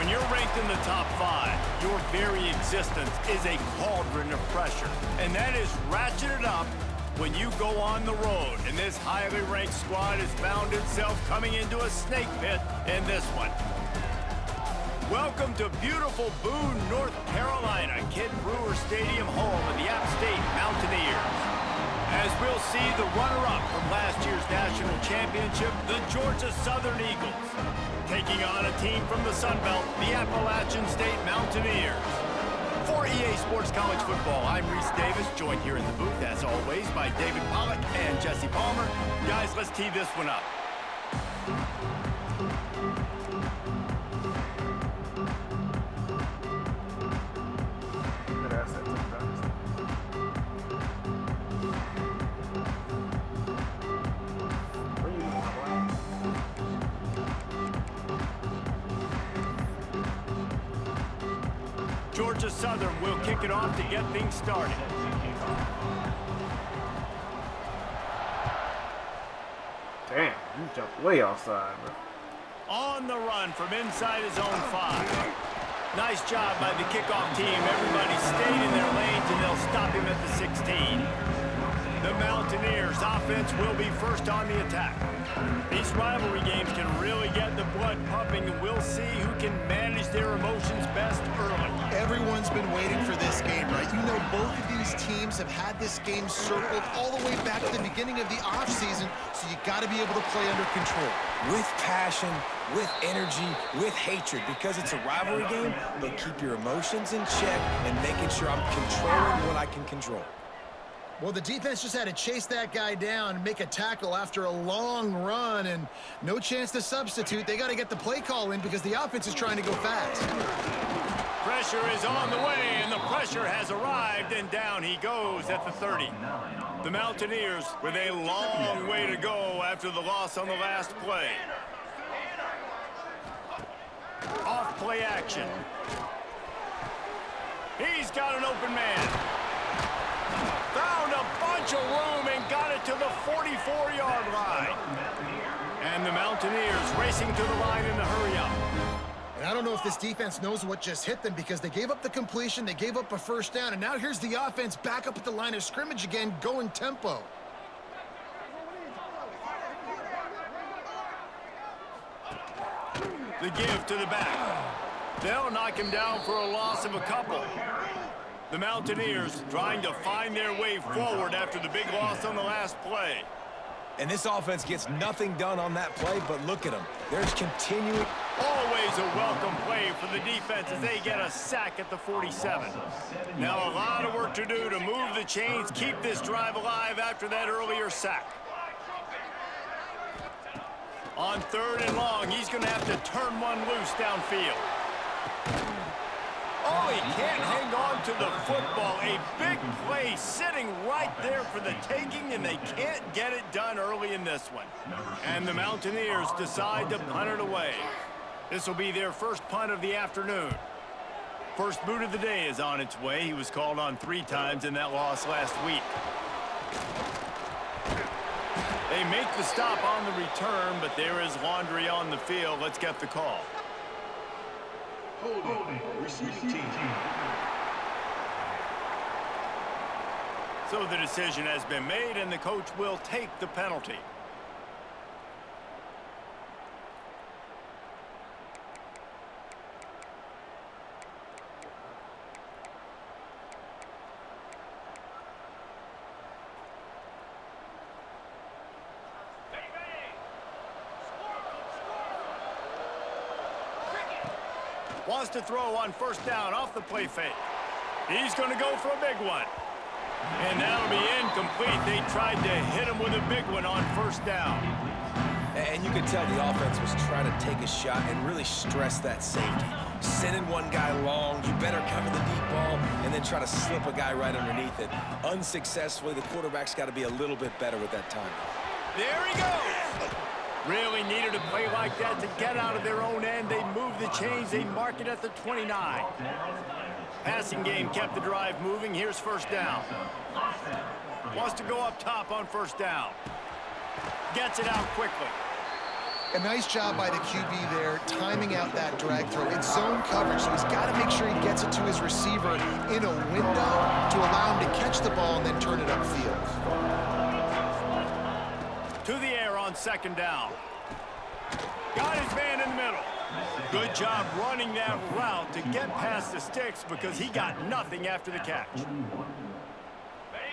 When you're ranked in the top 5, your very existence is a cauldron of pressure. And that is ratcheted up when you go on the road. And this highly ranked squad has found itself coming into a snake pit in this one. Welcome to beautiful Boone, North Carolina, Kid Brewer Stadium, home of the App State Mountaineers. As we'll see the runner-up from last year's national championship, the Georgia Southern Eagles, taking on a team from the Sun Belt, the Appalachian State Mountaineers. For EA Sports College Football, I'm Reese Davis, joined here in the booth, as always, by David Pollack and Jesse Palmer. Guys, let's tee this one up. Georgia Southern will kick it off to get things started. Damn, you jumped way offside, bro. On the run from inside his own 5. Nice job by the kickoff team. Everybody stayed in their lanes, and they'll stop him at the 16. The Mountaineers' offense will be first on the attack. These rivalry games can really get the blood pumping, and we'll see who can manage their emotions best early. Everyone's been waiting for this game, right? You know, both of these teams have had this game circled all the way back to the beginning of the offseason, so you got to be able to play under control. With passion, with energy, with hatred, because it's a rivalry game, but keep your emotions in check and making sure I'm controlling what I can control. Well, the defense just had to chase that guy down and make a tackle after a long run, and no chance to substitute. They got to get the play call in because the offense is trying to go fast. Pressure is on the way, and the pressure has arrived, and down he goes at the 30. The Mountaineers with a long way to go after the loss on the last play. Off play action. He's got an open man. Found a bunch of room and got it to the 44-yard line. And the Mountaineers racing to the line in the hurry-up. And I don't know if this defense knows what just hit them because they gave up the completion, they gave up a first down, and now here's the offense back up at the line of scrimmage again, going tempo. The give to the back. They'll knock him down for a loss of a couple. The Mountaineers trying to find their way forward after the big loss on the last play. And this offense gets nothing done on that play, but look at them. There's continuing. Always a welcome play for the defense as they get a sack at the 47. Now a lot of work to do to move the chains, keep this drive alive after that earlier sack. On 3rd and long, he's going to have to turn one loose downfield. Oh, he can't hang on to the football. A big play sitting right there for the taking, and they can't get it done early in this one. And the Mountaineers decide to punt it away. This will be their first punt of the afternoon. First boot of the day is on its way. He was called on 3 times in that loss last week. They make the stop on the return, but there is laundry on the field. Let's get the call. Holding, receiving team. So the decision has been made, and the coach will take the penalty. Wants to throw on first down off the play fake. He's going to go for a big one. And that'll be incomplete. They tried to hit him with a big one on first down. And you could tell the offense was trying to take a shot and really stress that safety. Sending one guy long, you better cover the deep ball, and then try to slip a guy right underneath it. Unsuccessfully, the quarterback's got to be a little bit better with that time. There he goes. Really needed a play like that to get out of their own end. They move the chains. They mark it at the 29. Passing game kept the drive moving. Here's first down. Wants to go up top on first down. Gets it out quickly. A nice job by the QB there, timing out that drag throw. It's zone coverage, so he's got to make sure he gets it to his receiver in a window to allow him to catch the ball and then turn it upfield. To the air on second down. Got his man in the middle. Good job running that route to get past the sticks because he got nothing after the catch.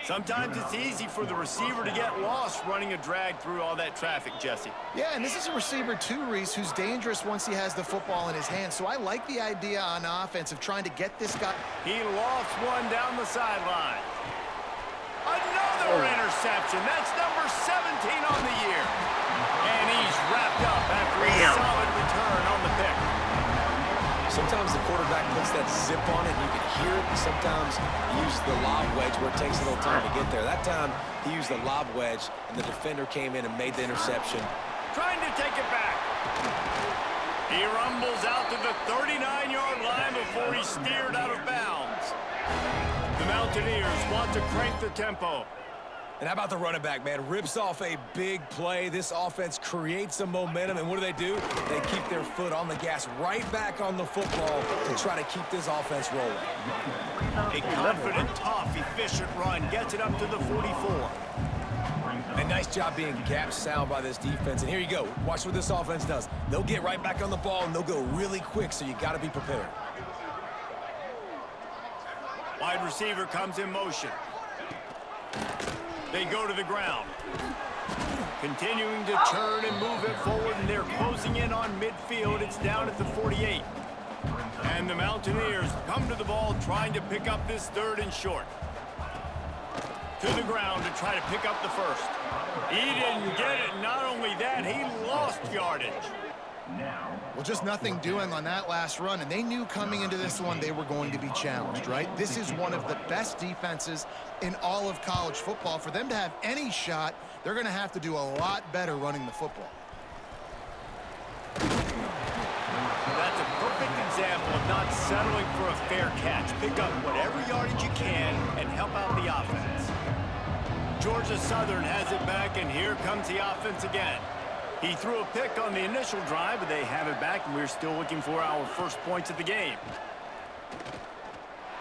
Sometimes it's easy for the receiver to get lost running a drag through all that traffic, Jesse. Yeah, and this is a receiver too, Reese, who's dangerous once he has the football in his hands. So I like the idea on offense of trying to get this guy. He lofts one down the sideline. Another interception. That's number 17 on the year. And he's wrapped up after a solid return on the pick. Sometimes the quarterback puts that zip on it, and you can hear it. Sometimes he uses the lob wedge where it takes a little time to get there. That time, he used the lob wedge, and the defender came in and made the interception. Trying to take it back. He rumbles out to the 39-yard line before he's steered out of bounds. The Mountaineers want to crank the tempo. And how about the running back, man? Rips off a big play. This offense creates some momentum, and what do? They keep their foot on the gas, right back on the football to try to keep this offense rolling. A confident, tough, efficient run gets it up to the 44. A nice job being gap sound by this defense. And here you go. Watch what this offense does. They'll get right back on the ball, and they'll go really quick, so you got to be prepared. Wide receiver comes in motion. They go to the ground. Continuing to turn and move it forward, and they're closing in on midfield. It's down at the 48. And the Mountaineers come to the ball trying to pick up this third and short. To the ground to try to pick up the first. He didn't get it. Not only that, he lost yardage. Well, just nothing doing on that last run, and they knew coming into this one they were going to be challenged, right? This is one of the best defenses in all of college football. For them to have any shot, they're going to have to do a lot better running the football. That's a perfect example of not settling for a fair catch. Pick up whatever yardage you can and help out the offense. Georgia Southern has it back, and here comes the offense again. He threw a pick on the initial drive, but they have it back, and we're still looking for our first points of the game.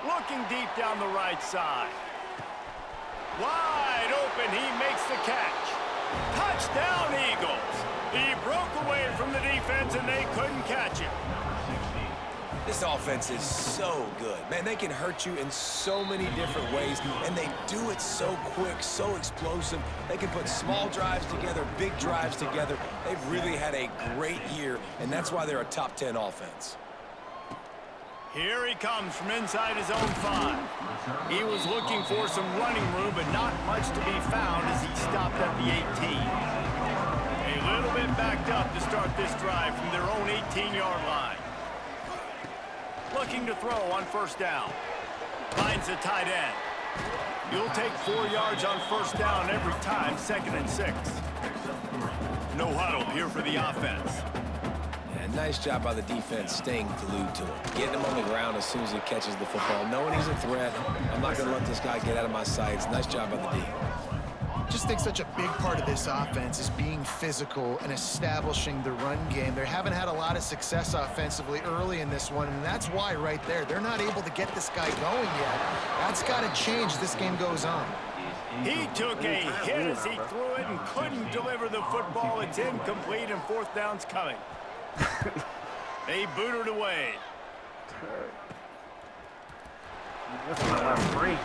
Looking deep down the right side. Wide open, he makes the catch. Touchdown, Eagles. He broke away from the defense, and they couldn't catch him. This offense is so good. Man, they can hurt you in so many different ways, and they do it so quick, so explosive. They can put small drives together, big drives together. They've really had a great year, and that's why they're a top 10 offense. Here he comes from inside his own 5. He was looking for some running room, but not much to be found as he stopped at the 18. A little bit backed up to start this drive from their own 18-yard line. Looking to throw on first down. Finds the tight end. You'll take 4 yards on first down every time, 2nd and 6. No huddle here for the offense. Yeah, nice job by the defense staying glued to him. Getting him on the ground as soon as he catches the football. Knowing he's a threat, I'm not going to let this guy get out of my sights. Nice job by the D. Just think such a big part of this offense is being physical and establishing the run game. They haven't had a lot of success offensively early in this one, and that's why right there, they're not able to get this guy going yet. That's got to change as this game goes on. He took a hit as he threw it and couldn't deliver the football. It's incomplete, and 4th down's coming. They booted away. That's my last 3.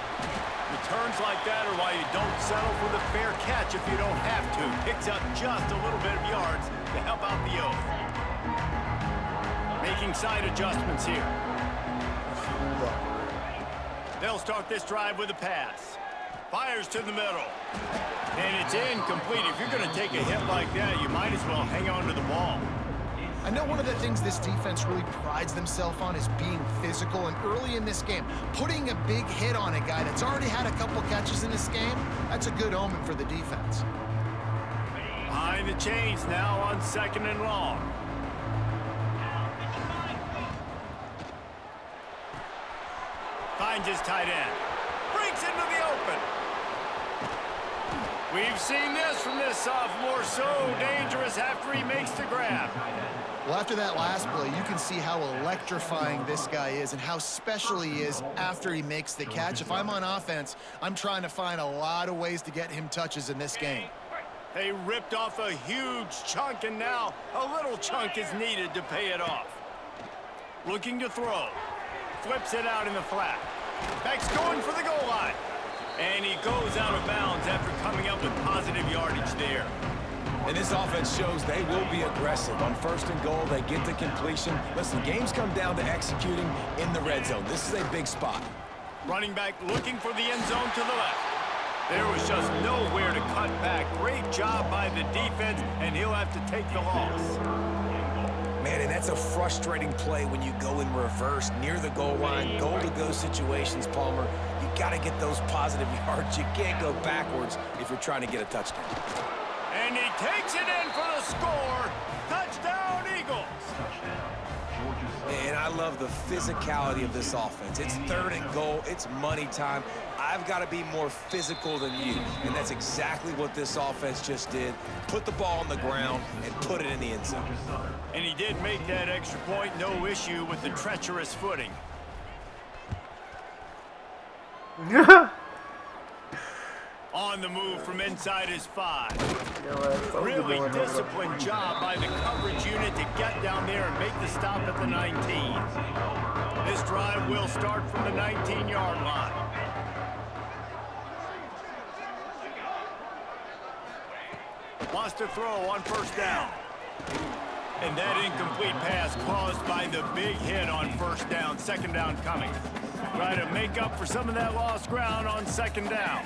Returns like that are why you don't settle for the fair catch if you don't have to. Picks up just a little bit of yards to help out the oath. Making side adjustments here. They'll start this drive with a pass. Fires to the middle. And it's incomplete. If you're going to take a hit like that, you might as well hang on to the ball. I know one of the things this defense really prides themselves on is being physical, and early in this game, putting a big hit on a guy that's already had a couple catches in this game, that's a good omen for the defense. Behind the chains now on 2nd and long. Finds his tight end. Breaks into the open. We've seen this from this sophomore, so dangerous after he makes the grab. Well, after that last play, you can see how electrifying this guy is and how special he is after he makes the catch. If I'm on offense, I'm trying to find a lot of ways to get him touches in this game. They ripped off a huge chunk, and now a little chunk is needed to pay it off. Looking to throw. Flips it out in the flat. Beck's going for the goal line. And he goes out of bounds after coming up with positive yardage there. And this offense shows they will be aggressive. On 1st and goal, they get the completion. Listen, games come down to executing in the red zone. This is a big spot. Running back looking for the end zone to the left. There was just nowhere to cut back. Great job by the defense, and he'll have to take the loss. Man, and that's a frustrating play when you go in reverse near the goal line, goal-to-go situations, Palmer. You got to get those positive yards. You can't go backwards if you're trying to get a touchdown. And he takes it in for the score. Touchdown, Eagles. And I love the physicality of this offense. It's 3rd and goal. It's money time. I've got to be more physical than you. And that's exactly what this offense just did. Put the ball on the ground and put it in the end zone. And he did make that extra point. No issue with the treacherous footing. On the move from inside his 5. Really disciplined job by the coverage unit to get down there and make the stop at the 19. This drive will start from the 19-yard line. Wants to throw on 1st down. And that incomplete pass caused by the big hit on 1st down. 2nd down coming. Try to make up for some of that lost ground on 2nd down.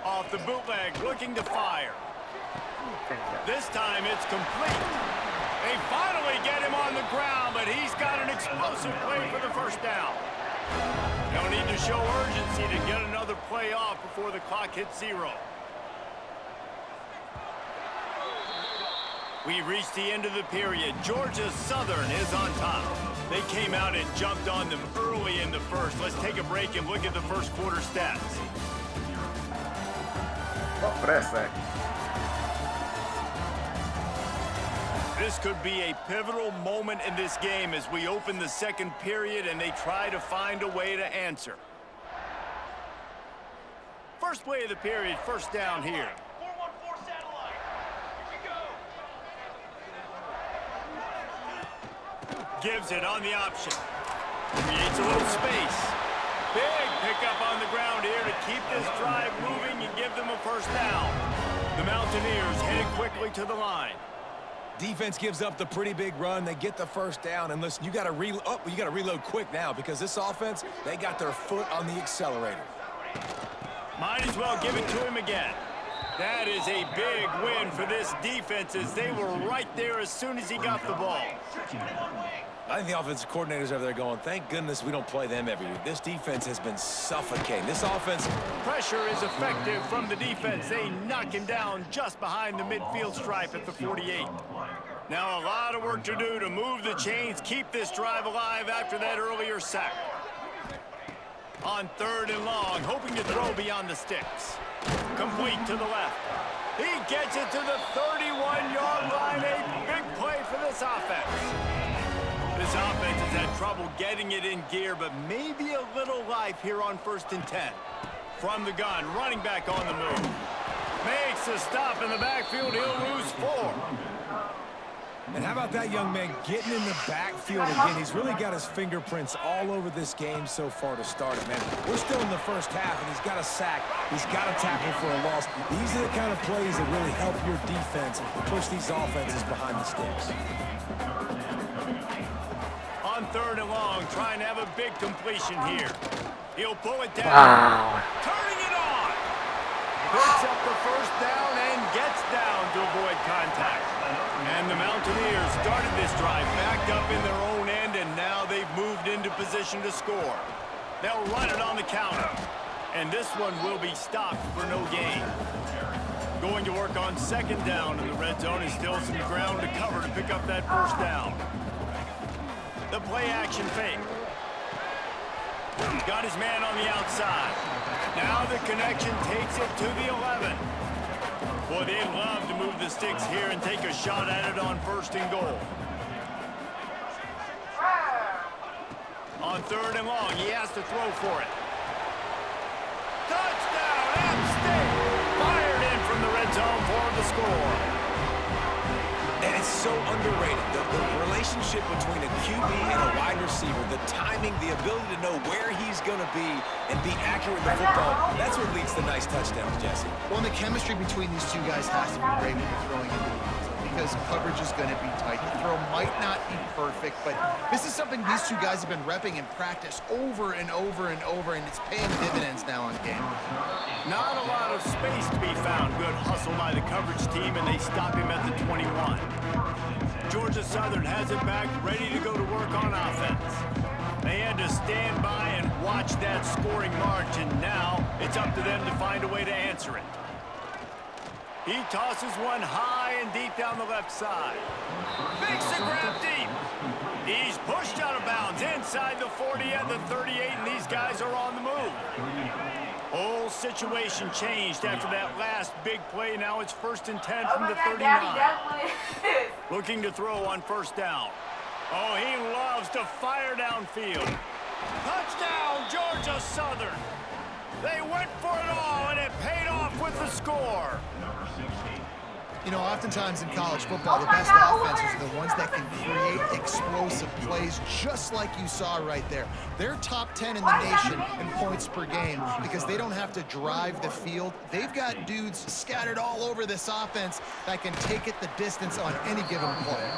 Off the bootleg, looking to fire. This time it's complete. They finally get him on the ground, but he's got an explosive play for the 1st down. They'll need to show urgency to get another play off before the clock hits 0. We reached the end of the period. Georgia Southern is on top. They came out and jumped on them early in the 1st. Let's take a break and look at the 1st quarter stats. For that sack. This could be a pivotal moment in this game as we open the 2nd period and they try to find a way to answer. First play of the period, 1st down here. 414 satellite. Here we go. Gives it on the option. Creates a little space. Big pickup on the ground here to keep this drive moving and give them a 1st down. The Mountaineers headed quickly to the line. Defense gives up the pretty big run. They get the 1st down. And listen, you got to reload quick now because this offense, they got their foot on the accelerator. Might as well give it to him again. That is a big win for this defense as they were right there as soon as he got the ball. I think the offensive coordinators over there going, thank goodness we don't play them every week. This defense has been suffocating. This offense... Pressure is effective from the defense. They knock him down just behind the midfield stripe at the 48. Now a lot of work to do to move the chains, keep this drive alive after that earlier sack. On 3rd and long, hoping to throw beyond the sticks. Complete to the left. He gets it to the 31-yard line. A big play for this offense. This offense has had trouble getting it in gear, but maybe a little life here on 1st and 10. From the gun, running back on the move. Makes a stop in the backfield. He'll lose 4. And how about that young man getting in the backfield again? He's really got his fingerprints all over this game so far to start it, man. We're still in the 1st half, and he's got a sack. He's got a tackle for a loss. These are the kind of plays that really help your defense push these offenses behind the sticks. On 3rd and long, trying to have a big completion here. He'll pull it down. Wow. Turning it on. Picks up the 1st down and gets down to avoid contact. And the Mountaineers started this drive backed up in their own end, and now they've moved into position to score. They'll run it on the counter. And this one will be stopped for no gain. Going to work on 2nd down in the red zone is still some ground to cover to pick up that 1st down. The play action fake. Got his man on the outside. Now the connection takes it to the 11. Boy, they'd love to move the sticks here and take a shot at it on 1st and goal. On 3rd and long, he has to throw for it. Touchdown, App State! Fired in from the red zone for the score. And it's so underrated. The relationship between a QB and a wide receiver, the timing, the ability to know where he's going to be and be accurate in the football, that's what leads to nice touchdowns, Jesse. Well, and the chemistry between these two guys has to be great when you're throwing into the end zone because coverage is going to be tight. The throw might not be perfect, but this is something these two guys have been repping in practice over and over and over, and it's paying dividends now on game. Not a lot of space to be found. Good hustle by the coverage team, and they stop him at the 21. Georgia Southern has it back, ready to go to work on offense. They had to stand by and watch that scoring march, and now it's up to them to find a way to answer it. He tosses one high and deep down the left side. Makes the grab deep. He's pushed out of bounds inside the 40 at the 38, and these guys are on the move. Whole situation changed after that last big play. Now it's 1st and 10 from the 39. Looking to throw on 1st down. Oh, he loves to fire downfield. Touchdown, Georgia Southern. They went for it all, and it paid off with the score. You know, oftentimes in college football, the best offenses are the ones that can create explosive plays, just like you saw right there. They're top 10 in the nation in points per game because they don't have to drive the field. They've got dudes scattered all over this offense that can take it the distance on any given play.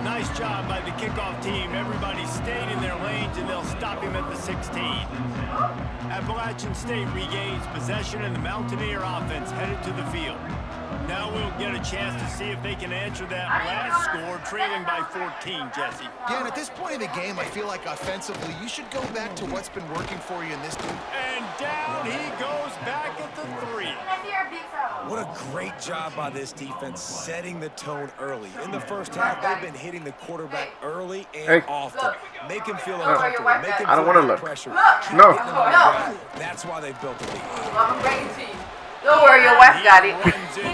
Nice job by the kickoff team. Everybody stayed in their lanes, and they'll stop him at the 16. Appalachian State regains possession, and the Mountaineer offense headed to the field. Now we'll get a chance to see if they can answer that last score, trailing by 14, Jesse. Yeah, and at this point in the game, I feel like offensively, you should go back to what's been working for you in this game. And down he goes back at the 3. What a great job by this defense setting the tone early. In the first half, they've been hitting the quarterback early and often. Make him feel uncomfortable. Make him feel under pressure. No. That's why they built the lead. I'm bringing to you. Don't worry, your wife got it. Runs into a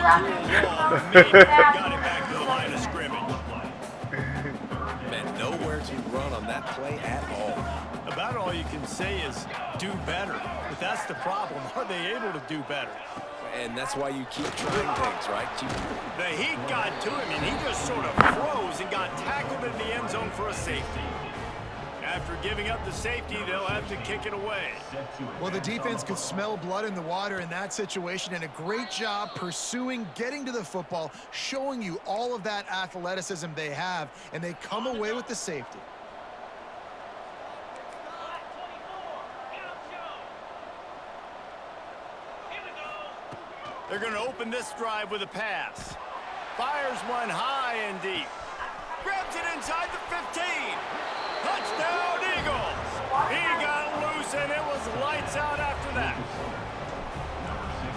wall. Got it back to the line of scrimmage. Man, nowhere to run on that play at all. About all you can say is do better. But that's the problem. Are they able to do better? And that's why you keep trying things, right? The heat got to him, and he just sort of froze and got tackled in the end zone for a safety. After giving up the safety, they'll have to kick it away. Well, the defense could smell blood in the water in that situation, and a great job pursuing, getting to the football, showing you all of that athleticism they have, and they come away with the safety. They're going to open this drive with a pass. Fires one high and deep. Grabs it inside the 15. Touchdown, Eagles! He got loose, and it was lights out after that.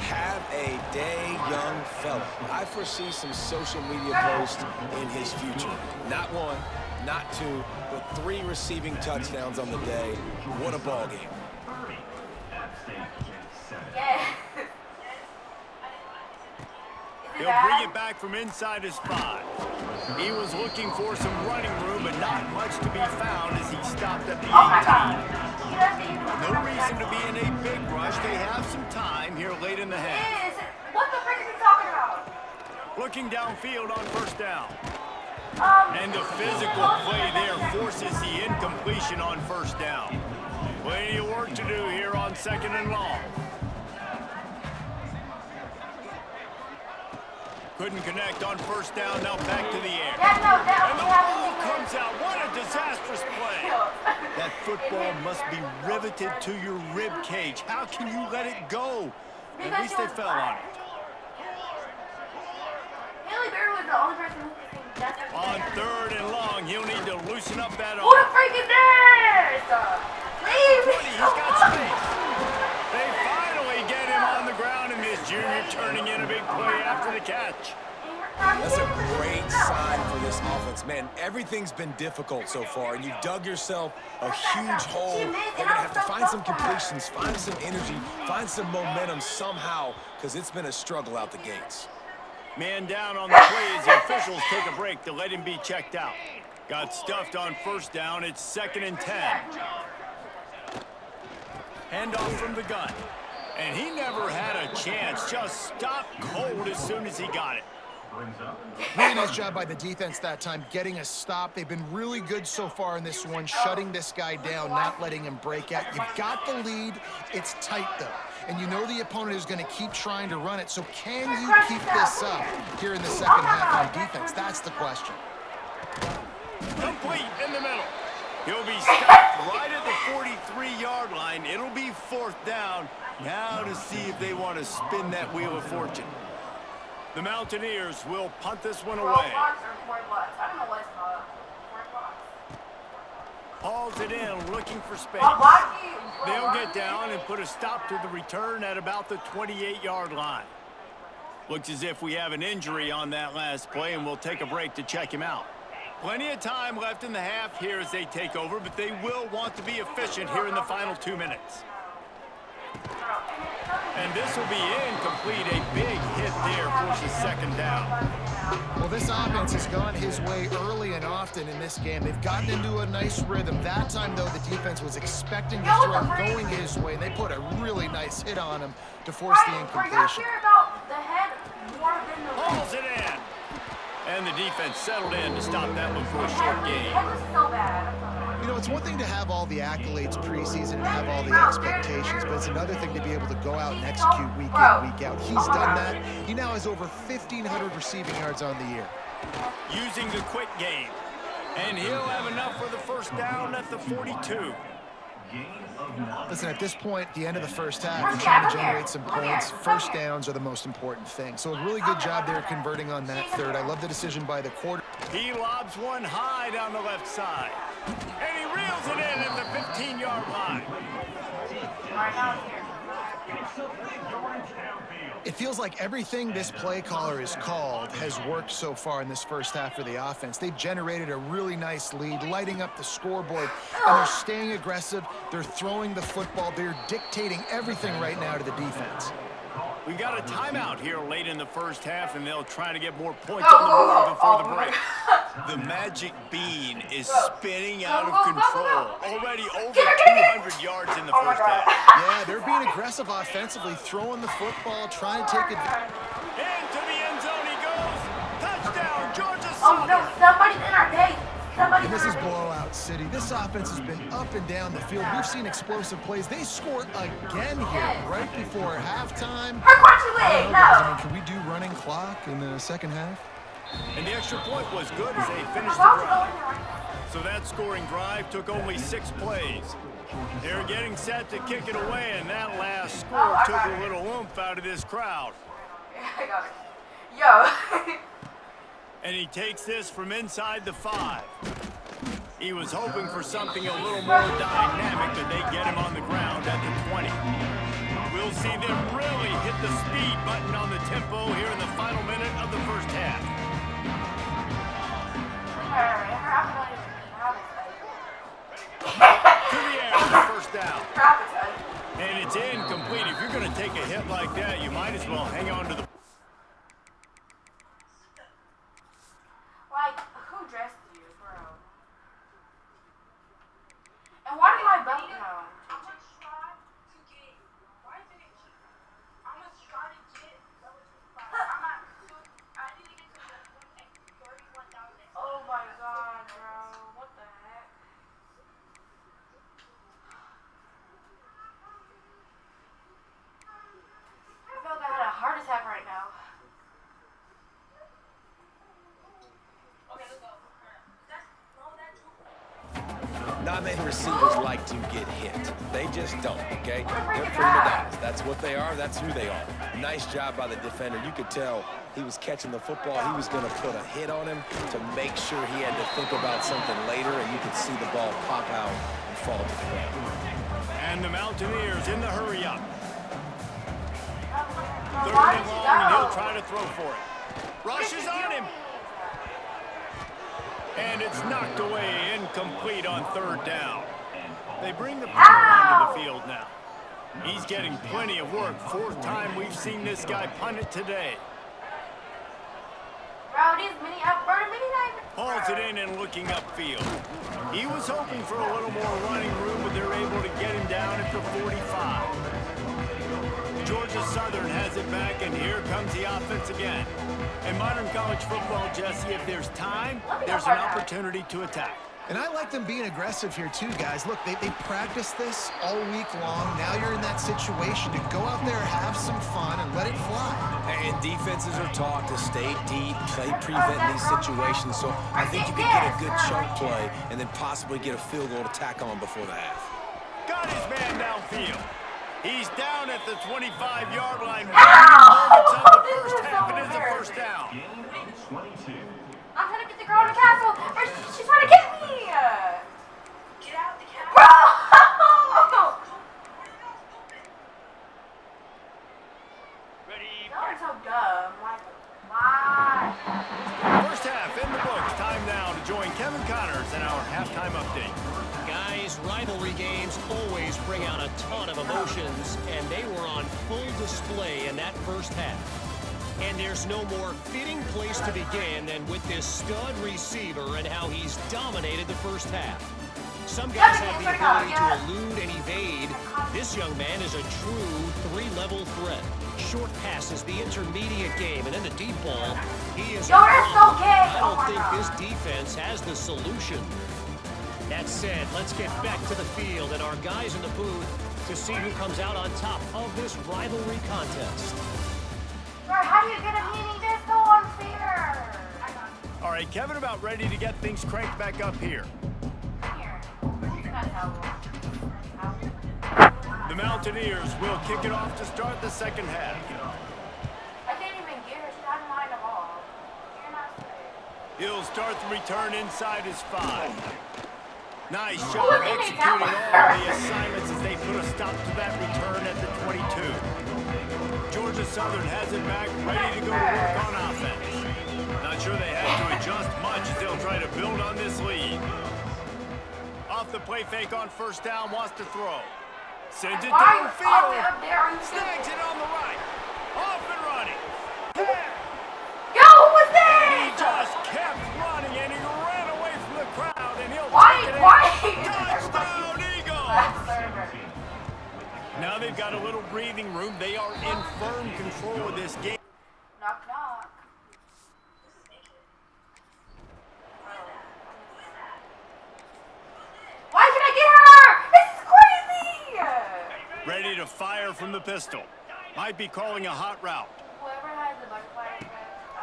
Have a day, young fella. I foresee some social media posts in his future. Not one, not two, but 3 receiving touchdowns on the day. What a ball game. He'll bring it back from inside his 5. He was looking for some running room, but not much to be found as he stopped at the 18. No reason to be in a big rush. They have some time here late in the half. What the frick are you talking about? Looking downfield on 1st down. And the physical play there forces the incompletion on 1st down. Plenty of work to do here on 2nd and long. Couldn't connect on 1st down, now back to the air. And the ball comes out. What a disastrous play. That football must be riveted to your rib cage. How can you let it go? At least they fell on it. Haley Berry was the only person who could sing. On 3rd and long, he'll need to loosen up that Who the arm. freak is this? Leave! 20, he's got space. They finally get him on the ground, and this junior turning in a big play after the catch. That's a great sign for this offense, Man, everything's been difficult so far, and you've dug yourself a huge hole. You're going to have to find some completions, find some energy, find some momentum somehow, because it's been a struggle out the gates. Man down on the play as the officials take a break to let him be checked out. Got stuffed on first down. It's 2nd and 10. Handoff from the gun. And he never had a chance. Just stopped cold as soon as he got it. Really nice job by the defense that time, getting a stop. They've been really good so far in this one, shutting this guy down, not letting him break out. You've got the lead. It's tight, though. And you know the opponent is going to keep trying to run it. So can you keep this up here in the second half on defense? That's the question. Complete in the middle. He'll be stopped right at the 43-yard line. It'll be 4th down. Now to see if they want to spin that wheel of fortune. The Mountaineers will punt this one away. Hauls it in, looking for space. They'll get down and put a stop to the return at about the 28-yard line. Looks as if we have an injury on that last play, and we'll take a break to check him out. Plenty of time left in the half here as they take over, but they will want to be efficient here in the final 2 minutes. And this will be incomplete. A big hit there forces 2nd down. Well, this offense has gone his way early and often in this game. They've gotten into a nice rhythm. That time, though, the defense was expecting the throw going his way. They put a really nice hit on him to force the incompletion. Hauls it in. And the defense settled in to stop that one for a short gain. You know, it's one thing to have all the accolades preseason and have all the expectations, but it's another thing to be able to go out and execute week in, week out. He's done that. He now has over 1,500 receiving yards on the year. Using the quick game. And he'll have enough for the 1st down at the 42. Listen, at this point, the end of the first half, you're trying to generate some points. 1st downs are the most important thing. So a really good job there converting on that 3rd. I love the decision by the quarter. He lobs one high down the left side. And he reels it in at the 15-yard line. It feels like everything this play caller has called has worked so far in this first half for the offense. They've generated a really nice lead, lighting up the scoreboard, and they're staying aggressive. They're throwing the football. They're dictating everything right now to the defense. We've got a timeout here late in the first half, and they'll try to get more points on the board before the break. The magic bean is spinning out of control. Already over 200 yards in the first half. Yeah, they're being aggressive offensively, throwing the football, trying to take it. Into the end zone he goes. Touchdown, Georgia Oh Southern. no, somebody's in our base. And this is blowout city. This offense has been up and down the field. We've seen explosive plays. They score again here right before halftime. Can we do running clock in the second half? And the extra point was good as they finished the drive. So that scoring drive took only 6 plays. They're getting set to kick it away, and that last score took a little oomph out of this crowd. I got it. Yo. And he takes this from inside the 5. He was hoping for something a little more dynamic, but they get him on the ground at the 20. We'll see them really hit the speed button on the tempo here in the final minute of the first half. To the air for the 1st down. And it's incomplete. If you're going to take a hit like that, you might as well hang on to the... Like, who dressed you, bro? And why did my belt know? Oh my god, bro. What the heck? I feel like I had a heart attack right now. Not many receivers like to get hit. They just don't, okay? They're prima donnas. That's what they are. That's who they are. Nice job by the defender. You could tell he was catching the football. He was going to put a hit on him to make sure he had to think about something later, and you could see the ball pop out and fall to the ground. And the Mountaineers in the hurry-up. 3rd and long, and he'll try to throw for it. Rushes on him. And it's knocked away, incomplete on third down. They bring the punter onto the field now. He's getting plenty of work. Fourth time we've seen this guy punt it today. Bro, these mini knife. Hauls it in and looking upfield. He was hoping for a little more running room, but they're able to get him down at the 45. Georgia Southern has it back, and here comes the offense again. In modern college football, Jesse, if there's time, there's an opportunity to attack. And I like them being aggressive here too, guys. Look, they practiced this all week long. Now you're in that situation to go out there, have some fun, and let it fly. And defenses are taught to stay deep, play prevent in these situations. So I think you could get a good chunk play and then possibly get a field goal to tack on before the half. Got his man downfield. He's down at the 25-yard line. Moments of the first half, and it's a first down. I'm trying to get the girl in the castle. She's trying to get me. Get out the castle. Bro! Y'all are so dumb. Like, why? First half in the books. Time now to join Kevin Connors in our halftime update. Guys, rivalry games always bring out a ton of emotions, and they were on full display in that first half. And there's no more fitting place to begin than with this stud receiver and how he's dominated the first half. Some guys have the ability to elude and evade. This young man is a true three-level threat. Short passes, the intermediate game, and then the deep ball. He is Yo, we're so gay. I don't think this defense has the solution. That said, let's get back to the field and our guys in the booth to see who comes out on top of this rivalry contest. Bro, how do you get a meeting this so unfair? All right, Kevin about ready to get things cranked back up here. Here. That's how The Mountaineers will kick it off to start the second half. I can't even get her. She's not in line at all. You're not safe. He'll start the return inside his 5. Nice Who job was in it? executing all the assignments as they put a stop to that return at the 22. Georgia Southern has it back, ready to go to work on offense. Not sure they had to adjust much as they'll try to build on this lead. Off the play fake on first down, wants to throw. Sends it Why are you downfield. up there? Are you Snags it on the right. Off and running. Yo, who was He this? just kept running and he ran away from the crowd and he'll Why? take it in. Why? Touchdown Eagles! Now they've got a little breathing room. They are in firm control of this game. Knock, knock. Why can I get her? This is crazy! Ready to fire from the pistol. Might be calling a hot route. Whoever has the butterfly effect.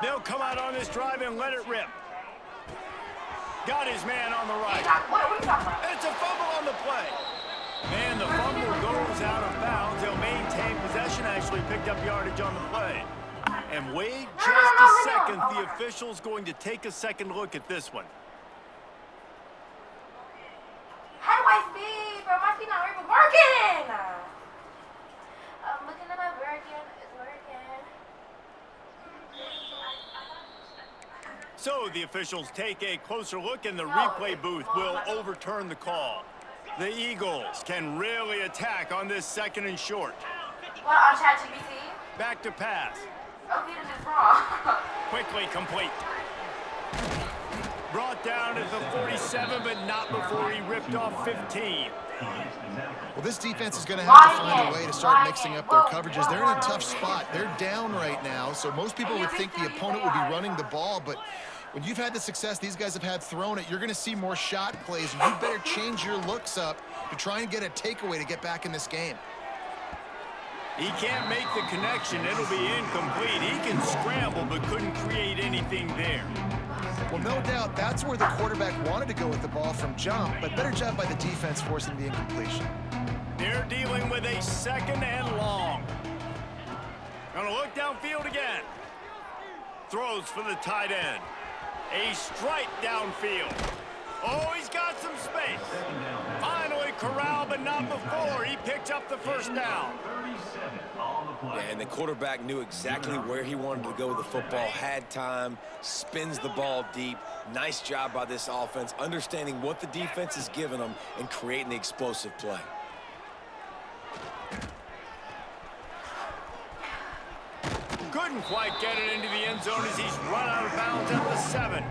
They'll come out on this drive and let it rip. Got his man on the right. What are you talking about? It's a fumble on the play. And the fumble goes out of bounds. They'll maintain possession, actually picked up yardage on the play. And wait just a second. The official's going to take a second look at this one. How do I speed? Bro, my speed not even working! I'm looking at my working. It's working. So the officials take a closer look and the replay booth will overturn the call. The Eagles can really attack on this second and short. What, on ChatGPT? Back to pass. Okay, this is wrong. Quickly complete. Brought down at the 47, but not before he ripped off 15. Well, this defense is going to have to find a way to start mixing up their coverages. They're in a tough spot. They're down right now, so most people would think the opponent would be running the ball, but when you've had the success these guys have had throwing it, you're going to see more shot plays, and you better change your looks up to try and get a takeaway to get back in this game. He can't make the connection. It'll be incomplete. He can scramble, but couldn't create anything there. Well, no doubt that's where the quarterback wanted to go with the ball from jump, but better job by the defense forcing the incompletion. They're dealing with a second and long. Gonna look downfield again. Throws for the tight end. A strike downfield. Oh, he's got some space. Finally corralled, but not before. He picked up the first down. Yeah, and the quarterback knew exactly where he wanted to go with the football, had time, spins the ball deep. Nice job by this offense, understanding what the defense is giving them and creating the explosive play. Couldn't quite get it into the end zone as he's run out of bounds at the 7.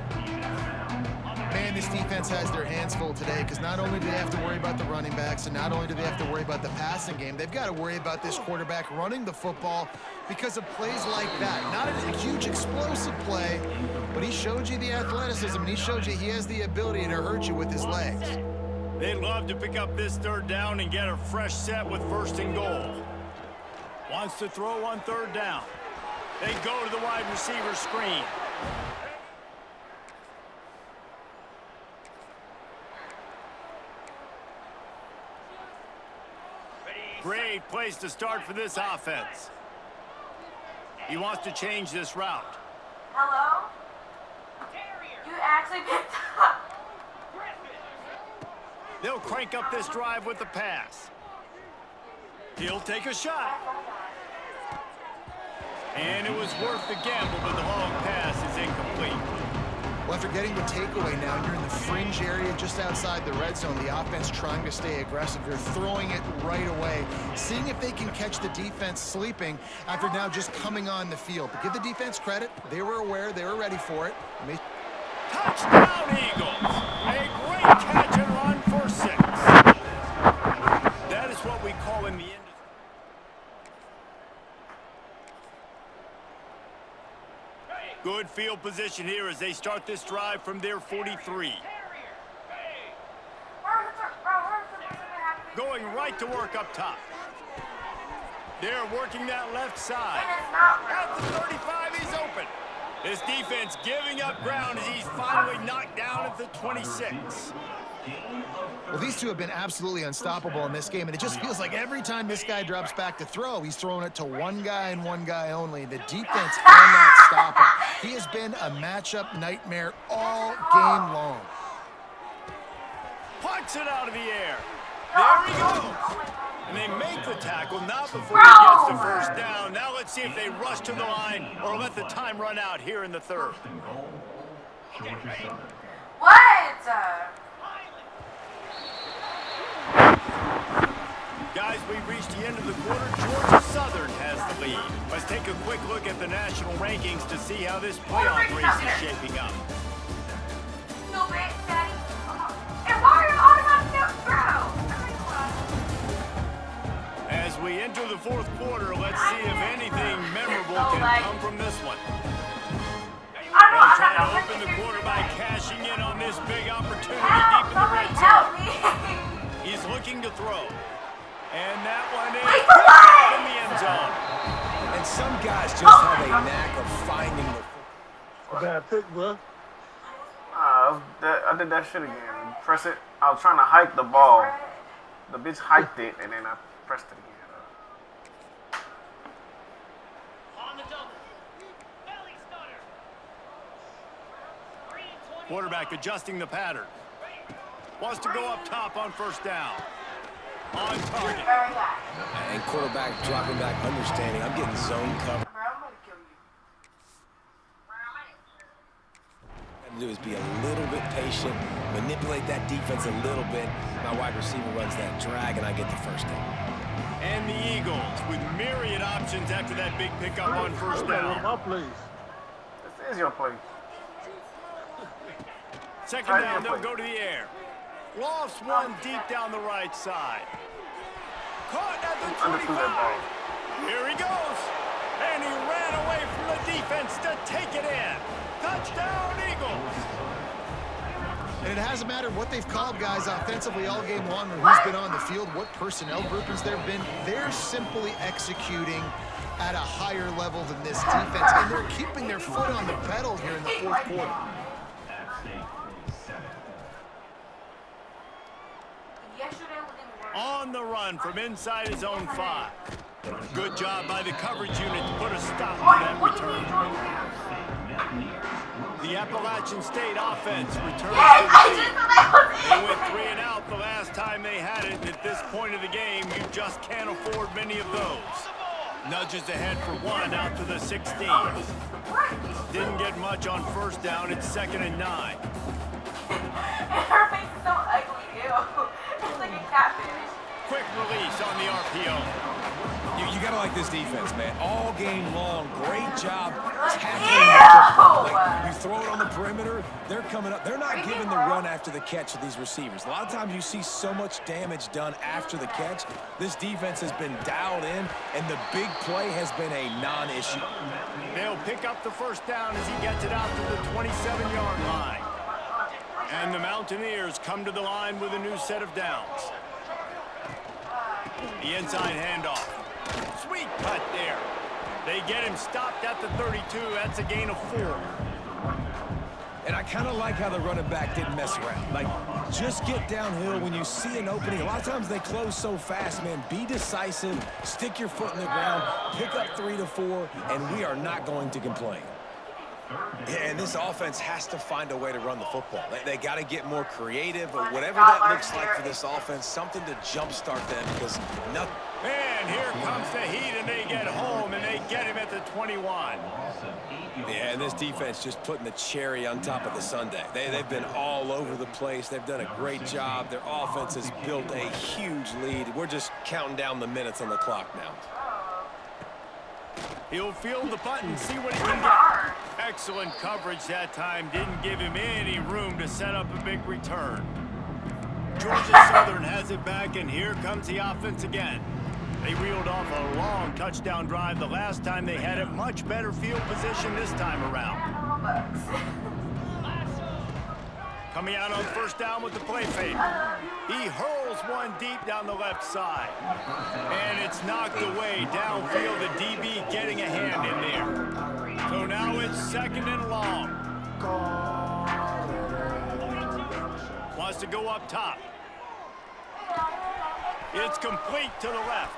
Man, this defense has their hands full today because not only do they have to worry about the running backs and not only do they have to worry about the passing game, they've got to worry about this quarterback running the football because of plays like that. Not a huge explosive play, but he showed you the athleticism and he showed you he has the ability to hurt you with his legs. They'd love to pick up this 3rd down and get a fresh set with 1st and goal. Wants to throw on 3rd down. They go to the wide receiver screen. Great place to start for this offense. He wants to change this route. Hello? You actually picked up. They'll crank up this drive with the pass. He'll take a shot. And it was worth the gamble, but the long pass is incomplete. Well, after getting the takeaway now, you're in the fringe area just outside the red zone. The offense trying to stay aggressive. They're throwing it right away, seeing if they can catch the defense sleeping after now just coming on the field. But give the defense credit. They were aware. They were ready for it. Touchdown, Eagles! A great catch and run for 6. That is what we call in the industry. Good field position here as they start this drive from their 43. Going right to work up top. They're working that left side. At the 35, he's open. This defense giving up ground as he's finally knocked down at the 26. Well, these two have been absolutely unstoppable in this game, and it just feels like every time this guy drops back to throw, he's throwing it to one guy and one guy only. The defense cannot stop him. He has been a matchup nightmare all game long. Punts it out of the air. There he goes. And they make the tackle, not before he gets the first down. Now let's see if they rush to the line or let the time run out here in the 3rd. What? Guys, we've reached the end of the quarter. Georgia Southern has the lead. Let's take a quick look at the national rankings to see how this playoff race is shaping up. Stupid, Daddy. And why are you on my step, bro? As we enter the 4th quarter, let's see if anything memorable can come from this one. They'll try to open the quarter by cashing in on this big opportunity deep in the red zone. He's looking to throw. And that one is picked up in the end zone. And some guys just have a knack of finding the football. Bad pick, bro. I did that shit again. Press it. I was trying to hike the ball. The bitch hiked it, and then I pressed it again. On the double. Belly stunner. Quarterback adjusting the pattern. Wants to go up top on 1st down. On target. And quarterback dropping back, understanding. I'm getting zone cover. What to do is be a little bit patient, manipulate that defense a little bit. My wide receiver runs that drag, and I get the first down. And the Eagles with myriad options after that big pickup on 1st down. This is your play. 2nd down, they'll go to the air. Lofts one deep down the right side. Caught at the 25. Here he goes. And he ran away from the defense to take it in. Touchdown, Eagles. And it hasn't mattered what they've called guys offensively all game long or who's been on the field, what personnel groupings there have been. They're simply executing at a higher level than this defense, and they're keeping their foot on the pedal here in the 4th quarter. On the run from inside his own 5. Good job by the coverage unit to put a stop to that return. The Appalachian State offense returns Yes, to I the just field. thought that was They it. went 3 and out the last time they had it, and at this point of the game, you just can't afford many of those. Nudges ahead for 1 out to the 16. Didn't get much on first down. It's 2nd and 9. And her face is so ugly, ew. It's like a catfish. Quick release on the RPO. You gotta like this defense, man. All game long, great job Ew! tackling the football. Like, you throw it on the perimeter, they're coming up. They're not giving the run after the catch to these receivers. A lot of times you see so much damage done after the catch. This defense has been dialed in, and the big play has been a non-issue. They'll pick up the first down as he gets it out to the 27-yard line. And the Mountaineers come to the line with a new set of downs. The inside handoff. Sweet cut there. They get him stopped at the 32. That's a gain of 4. And I kind of like how the running back didn't mess around. Like, just get downhill when you see an opening. A lot of times they close so fast, man. Be decisive, stick your foot in the ground, pick up 3 to 4, and we are not going to complain. Yeah, and this offense has to find a way to run the football. They got to get more creative, or whatever that looks like for this offense, something to jumpstart them, because nothing. And here comes the heat, and they get home, and they get him at the 21. Yeah, and this defense just putting the cherry on top of the sundae. They've been all over the place. They've done a great job. Their offense has built a huge lead. We're just counting down the minutes on the clock now. He'll field the punt and see what he can get. Excellent coverage that time. Didn't give him any room to set up a big return. Georgia Southern has it back, and here comes the offense again. They reeled off a long touchdown drive the last time they had it. Much better field position this time around. Coming out on first down with the play fake. He hurls one deep down the left side. And it's knocked away downfield. The DB getting a hand in there. So now it's 2nd and long. Wants to go up top. It's complete to the left.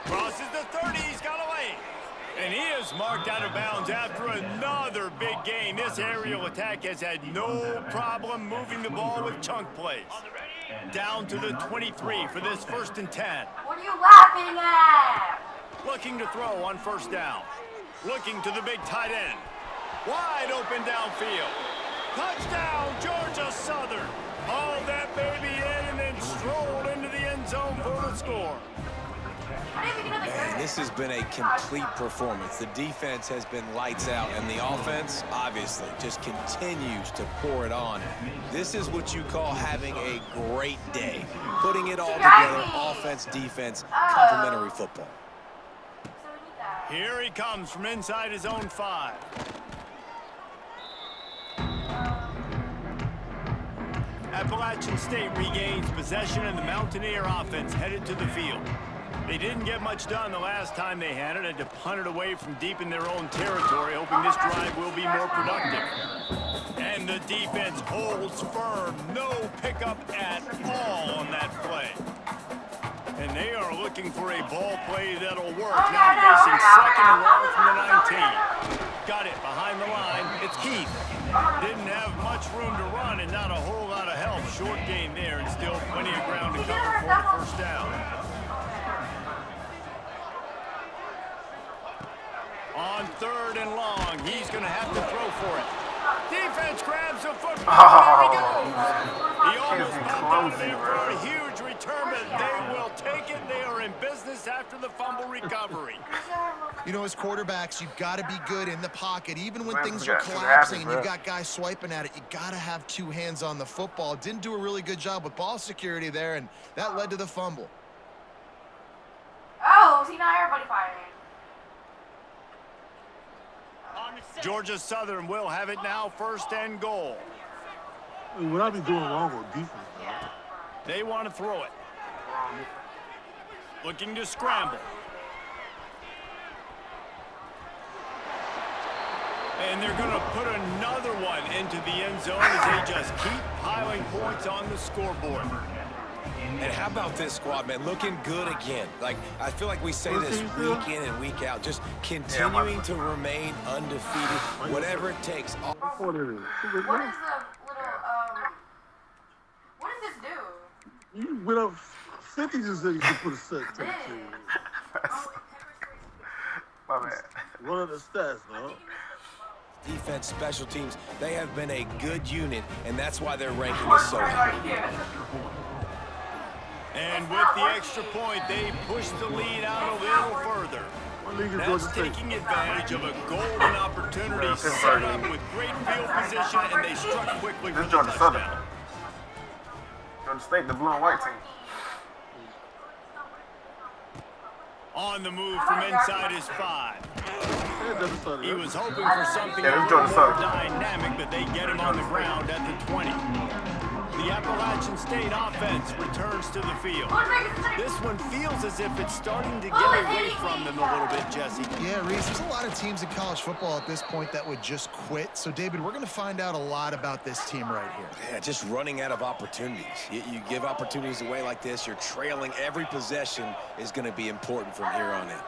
Crosses the 30. He's got a lane. And he is marked out of bounds after another big gain. This aerial attack has had no problem moving the ball with chunk plays. Down to the 23 for this 1st and 10. What are you laughing at? Looking to throw on first down. Looking to the big tight end. Wide open downfield. Touchdown, Georgia Southern. Hauled that baby in and then strolled into the end zone for the score. Man, this has been a complete performance. The defense has been lights out, and the offense, obviously, just continues to pour it on. This is what you call having a great day. Putting it all together, offense, defense, complementary football. Here he comes from inside his own 5. Appalachian State regains possession, and the Mountaineer offense headed to the field. They didn't get much done the last time they had it. Had to punt it away from deep in their own territory, hoping this drive will be more productive. And the defense holds firm. No pickup at all on that play. And they are looking for a ball play that'll work. Now facing 2nd and long from the 19. Got it behind the line. It's Keith. Didn't have much room to run and not a whole lot of help. Short gain there and still plenty of ground to cover for the first down. On 3rd and long, he's going to have to throw for it. Defense grabs the football. There he goes. He almost popped out there for a huge return, but they will take it. They are in business after the fumble recovery. You know, as quarterbacks, you've got to be good in the pocket. Even when things are collapsing and you've got guys swiping at it, you got to have 2 hands on the football. Didn't do a really good job with ball security there, and that led to the fumble. Oh, see, now everybody firing. Georgia Southern will have it now, 1st and goal. What I be doing wrong with defense? They want to throw it. Looking to scramble. And they're going to put another one into the end zone as they just keep piling points on the scoreboard. And how about this squad, man? Looking good again. Like, I feel like we say this week in and week out. Just continuing to remain undefeated, whatever it takes. What is it? What is the little, what does this do? You went up 50 just said you could put a set to the team. My bad. One of the stats, though. Defense, special teams, they have been a good unit, and that's why their ranking is so high. And with the extra point, they push the lead out a little further. That's taking advantage of a golden opportunity set up with great field position, and they struck quickly for the touchdown. Georgia State, the blue and white team. On the move from inside his 5. He was hoping for something a little more dynamic, but they get him on the ground at the 20. The Appalachian State offense returns to the field. This one feels as if it's starting to get away from them a little bit, Jesse. Yeah, Reese, there's a lot of teams in college football at this point that would just quit. So, David, we're going to find out a lot about this team right here. Yeah, just running out of opportunities. You give opportunities away like this, you're trailing. Every possession is going to be important from here on in.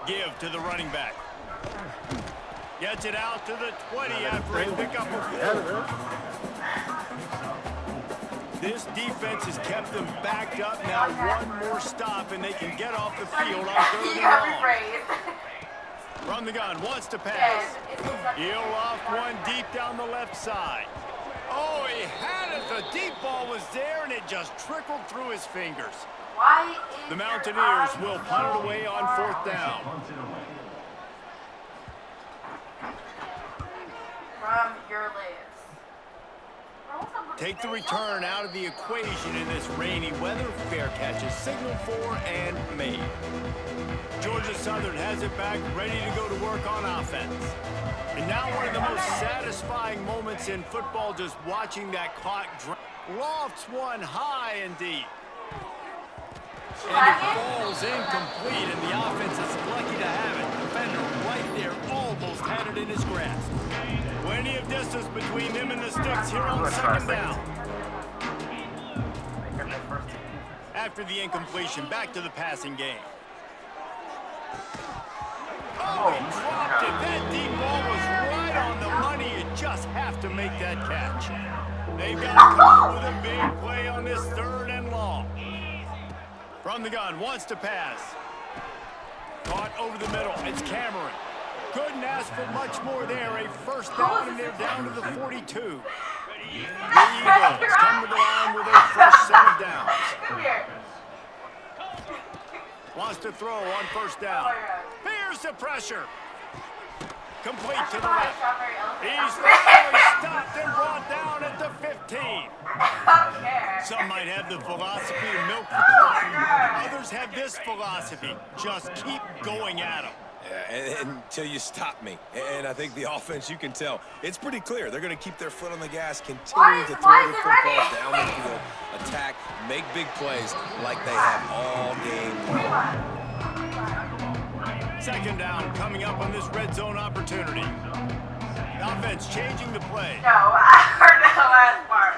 Give to the running back. Gets it out to the 20 after a pickup of 4. This defense has kept them backed up. Now one more stop, and they can get off the field on 3rd and long. From the gun, wants to pass. He'll off one deep down the left side. Oh, he had it. The deep ball was there, and it just trickled through his fingers. The Mountaineers will punt it away on 4th down. From your lips. Take the return out of the equation in this rainy weather. Fair catch is signaled for and made. Georgia Southern has it back, ready to go to work on offense. And now one of the most satisfying moments in football, just watching that clock drop. Lofts one high and deep. And it falls incomplete, and the offense is lucky to have it. Defender right there almost had it in his grasp. Plenty of distance between them and the sticks here on 2nd down. After the incompletion, back to the passing game. Oh, he dropped it. That deep ball was right on the money. You just have to make that catch. They've got to come up with a big play on this 3rd and long. From the gun, wants to pass. Caught over the middle. It's Cameron. Couldn't ask for much more there. A 1st down, and they're down to the 42. The Eagles come to the line with their first set of downs. Wants to throw on 1st down. Fears the pressure. Complete to the left. He's finally stopped and brought down at the 15. Some might have the philosophy to milk the clock. Others have this philosophy. Just keep going at them. Yeah, until you stop me. And I think the offense, you can tell, it's pretty clear. They're going to keep their foot on the gas, continuing to throw the football down the field, attack, make big plays like they have all game long. 2nd down coming up on this red zone opportunity. The offense changing the play. No, I heard that last part.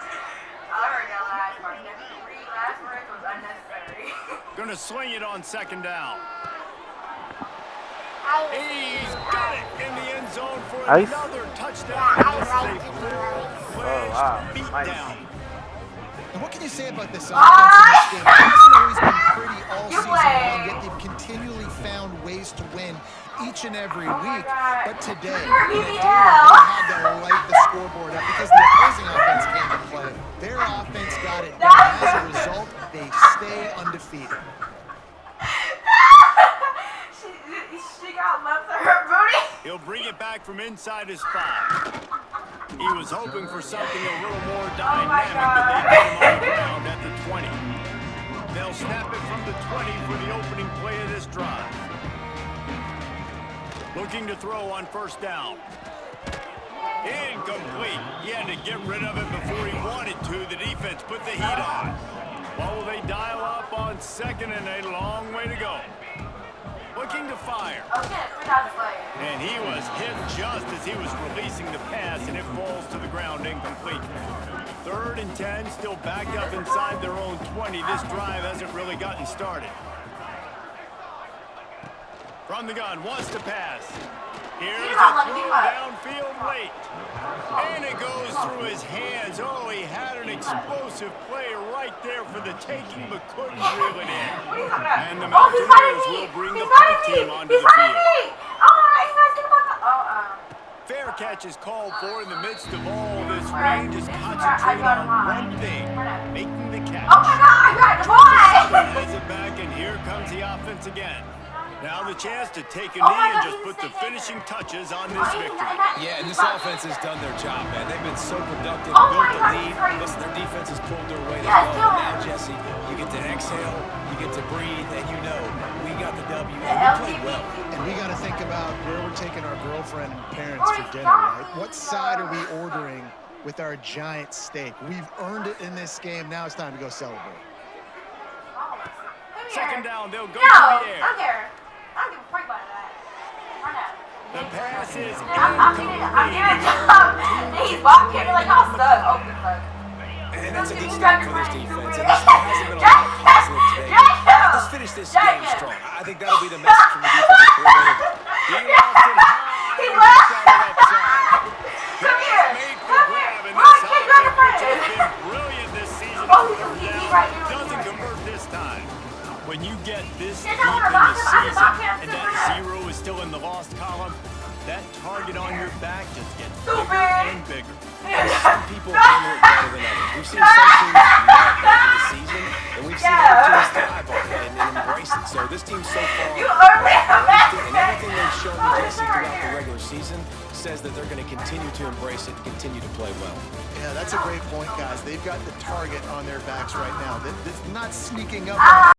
The 3 last words was unnecessary. Going to sling it on 2nd down. He's got it in the end zone for another touchdown. Beat down. And what can you say about this offense in this game? It hasn't always been pretty all season long, yet they've continually found ways to win each and every week. But today, they had to light the scoreboard up because the opposing offense came to play. Their offense got it done. As a result, they stay undefeated. She got left to her booty. He'll bring it back from inside his 5. He was hoping for something a little more dynamic, but they get him on the ground at the 20. They'll snap it from the 20 for the opening play of this drive. Looking to throw on 1st down. Incomplete. He had to get rid of it before he wanted to. The defense put the heat on. What will they dial up on 2nd and a long way to go? Looking to fire. And he was hit just as he was releasing the pass, and it falls to the ground incomplete. 3rd and 10, still backed up inside their own 20. This drive hasn't really gotten started. From the gun, wants to pass. Here's a throw downfield late. And it goes through his hands. Oh, he had an explosive play right there for the taking, but couldn't reel it in. And the Mountaineers will bring the punt team onto the field. Fair catch is called for in the midst of all this rain. Just concentrate on one thing, making the catch. Oh my God, I got the ball! Has it back, and here comes the offense again. Now the chance to take a knee and just put the finishing touches on this victory. Yeah, and this offense has done their job, man. They've been so productive, built the lead. Listen, their defense has pulled their weight as well. Now, Jesse, you get to exhale, you get to breathe, and you know we got the W, and we played well. And we got to think about where we're taking our girlfriend and parents for dinner, right? What side are we ordering with our giant steak? We've earned it in this game. Now it's time to go celebrate. Second down, they'll go No, to the I air. don't care. I don't give a freak about that. Run out. The pass is I'm giving incomplete. it to him. He's walking like y'all suck. Oh, good fuck. And that's a good start for this defense. And this hasn't been a lot of positive today. Let's finish this game strong. I think that'll be the message from the defensive coordinator. He lost it high. He left. Got it upside. Come here. Make the Come grab, here. and Run, this kid, run in front offense of has it. been brilliant this season. Oh, he's gonna get me right here. Doesn't convert this time. When you get this Yes, deep I wanna in box the him. I can season box him. and that zero is still in the lost column, that target on your back just gets Stupid. bigger and bigger. Some people handle it better than others. We've seen some teams not back in the season, and we've seen other teams thrive on it and embrace it. So this team so far, You are me. and everything they've shown me, Jesse, throughout the regular season says that they're going to continue to embrace it and continue to play well. Yeah, that's a great point, guys. They've got the target on their backs right now. It's not sneaking up on